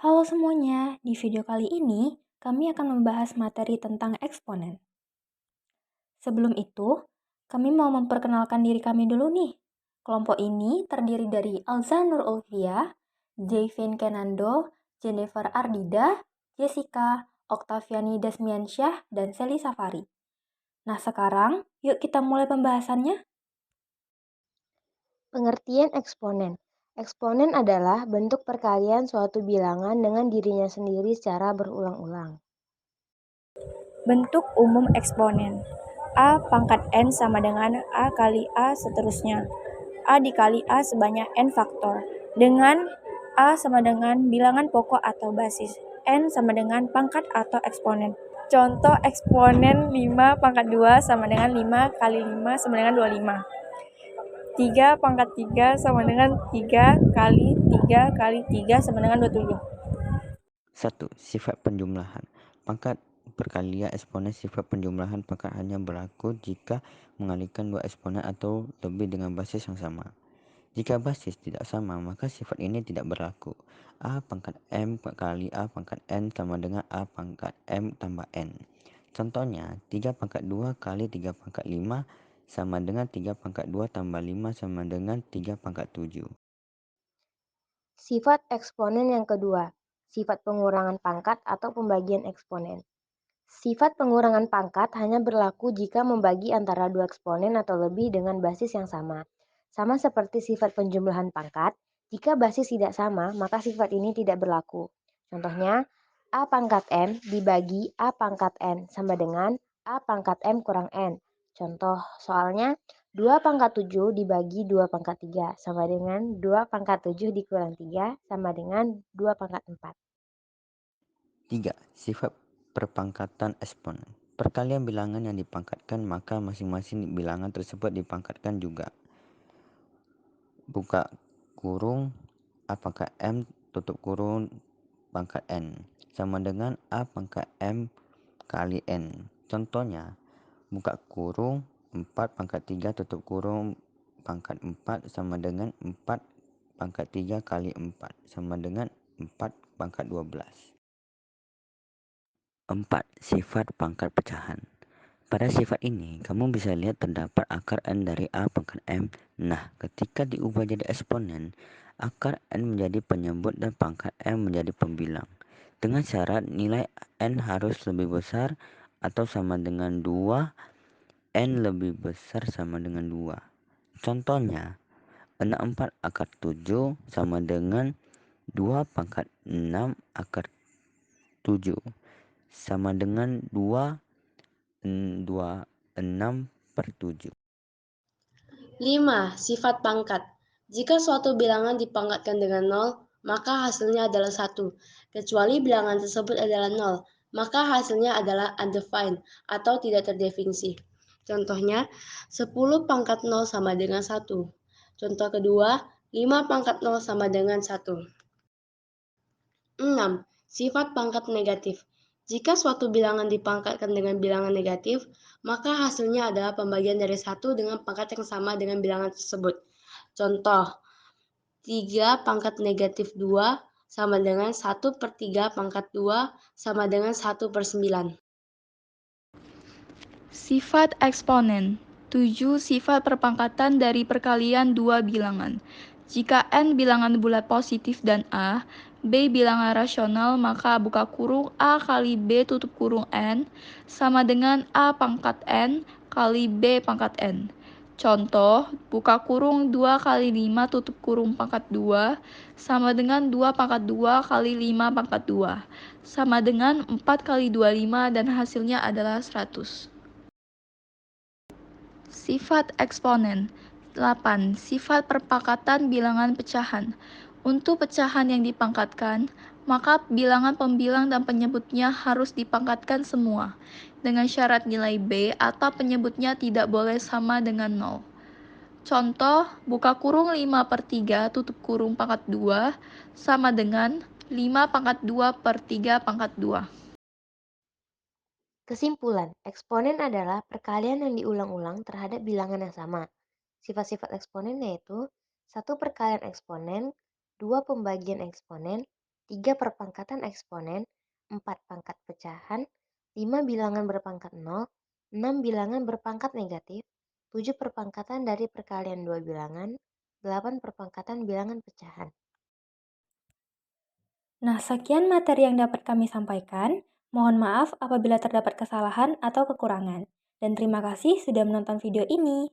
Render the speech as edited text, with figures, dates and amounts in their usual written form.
Halo semuanya, di video kali ini kami akan membahas materi tentang eksponen. Sebelum itu, kami mau memperkenalkan diri kami dulu nih. Kelompok ini terdiri dari Alza Nur Ulfia, Jayvin Kenando, Jennifer Ardida, Jessica, Oktaviani Dasmiansyah, dan Sally Safari. Nah sekarang, yuk kita mulai pembahasannya. Pengertian eksponen. Eksponen adalah bentuk perkalian suatu bilangan dengan dirinya sendiri secara berulang-ulang. Bentuk umum eksponen. A pangkat N sama dengan A kali A seterusnya. A dikali A sebanyak N faktor. Dengan A sama dengan bilangan pokok atau basis. N sama dengan pangkat atau eksponen. Contoh eksponen 5 pangkat 2 sama dengan 5 kali 5 sama dengan 25. 3 pangkat 3 sama dengan 3 kali 3 kali 3 sama dengan 27. 1. Sifat penjumlahan. Pangkat perkalian eksponen. Sifat penjumlahan pangkat hanya berlaku jika mengalihkan dua eksponen atau lebih dengan basis yang sama. Jika basis tidak sama, maka sifat ini tidak berlaku. A pangkat M kali A pangkat N sama dengan A pangkat M tambah N. Contohnya, 3 pangkat 2 kali 3 pangkat 5 sama dengan 3 pangkat 2 tambah 5 sama dengan 3 pangkat 7. Sifat eksponen yang kedua, sifat pengurangan pangkat atau pembagian eksponen. Sifat pengurangan pangkat hanya berlaku jika membagi antara dua eksponen atau lebih dengan basis yang sama. Sama seperti sifat penjumlahan pangkat, jika basis tidak sama, maka sifat ini tidak berlaku. Contohnya, A pangkat M dibagi A pangkat N sama dengan A pangkat M kurang N. Contoh soalnya, 2 pangkat 7 dibagi 2 pangkat 3 sama dengan 2 pangkat 7 dikurang 3 sama dengan 2 pangkat 4. 3. Sifat perpangkatan eksponen. Perkalian bilangan yang dipangkatkan, maka masing-masing bilangan tersebut dipangkatkan juga. Buka kurung A pangkat M tutup kurung pangkat N sama dengan A pangkat M kali N. Contohnya, buka kurung 4 pangkat 3 tutup kurung pangkat 4 sama dengan 4 pangkat 3 kali 4 sama dengan 4 pangkat 12. 4. Sifat pangkat pecahan. Pada sifat ini, kamu bisa lihat terdapat akar N dari A pangkat M. Nah, ketika diubah jadi eksponen, akar N menjadi penyebut dan pangkat M menjadi pembilang. Dengan syarat nilai N harus lebih besar atau sama dengan 2, N lebih besar sama dengan 2. Contohnya, 64 akar 7 sama dengan 2 pangkat 6 akar 7 sama dengan 2 6/7. 5. Sifat pangkat. Jika suatu bilangan dipangkatkan dengan 0, maka hasilnya adalah 1. Kecuali bilangan tersebut adalah 0, maka hasilnya adalah undefined atau tidak terdefinisi. Contohnya, 10 pangkat 0 sama dengan 1. Contoh kedua, 5 pangkat 0 sama dengan 1. 6. Sifat pangkat negatif. Jika suatu bilangan dipangkatkan dengan bilangan negatif, maka hasilnya adalah pembagian dari 1 dengan pangkat yang sama dengan bilangan tersebut. Contoh, 3 pangkat negatif 2 sama dengan 1/3 pangkat 2 sama dengan 1/9. Sifat eksponen. 7. Sifat perpangkatan dari perkalian dua bilangan. Jika n bilangan bulat positif dan a, b bilangan rasional, maka buka kurung a kali b tutup kurung n sama dengan a pangkat n kali b pangkat n. Contoh, buka kurung 2 kali 5 tutup kurung pangkat 2 sama dengan 2 pangkat 2 kali 5 pangkat 2 sama dengan 4 kali 25 dan hasilnya adalah 100. Sifat eksponen. 8. Sifat perpangkatan bilangan pecahan. Untuk pecahan yang dipangkatkan, maka bilangan pembilang dan penyebutnya harus dipangkatkan semua, dengan syarat nilai B atau penyebutnya tidak boleh sama dengan 0. Contoh, buka kurung 5/3 tutup kurung pangkat 2 sama dengan 5 pangkat 2 per 3 pangkat 2. Kesimpulan, eksponen adalah perkalian yang diulang-ulang terhadap bilangan yang sama. Sifat-sifat eksponen yaitu 1 perkalian eksponen, 2 pembagian eksponen, 3 perpangkatan eksponen, 4 pangkat pecahan, 5 bilangan berpangkat 0, 6 bilangan berpangkat negatif, 7 perpangkatan dari perkalian 2 bilangan, 8 perpangkatan bilangan pecahan. Nah, sekian materi yang dapat kami sampaikan. Mohon maaf apabila terdapat kesalahan atau kekurangan. Dan terima kasih sudah menonton video ini.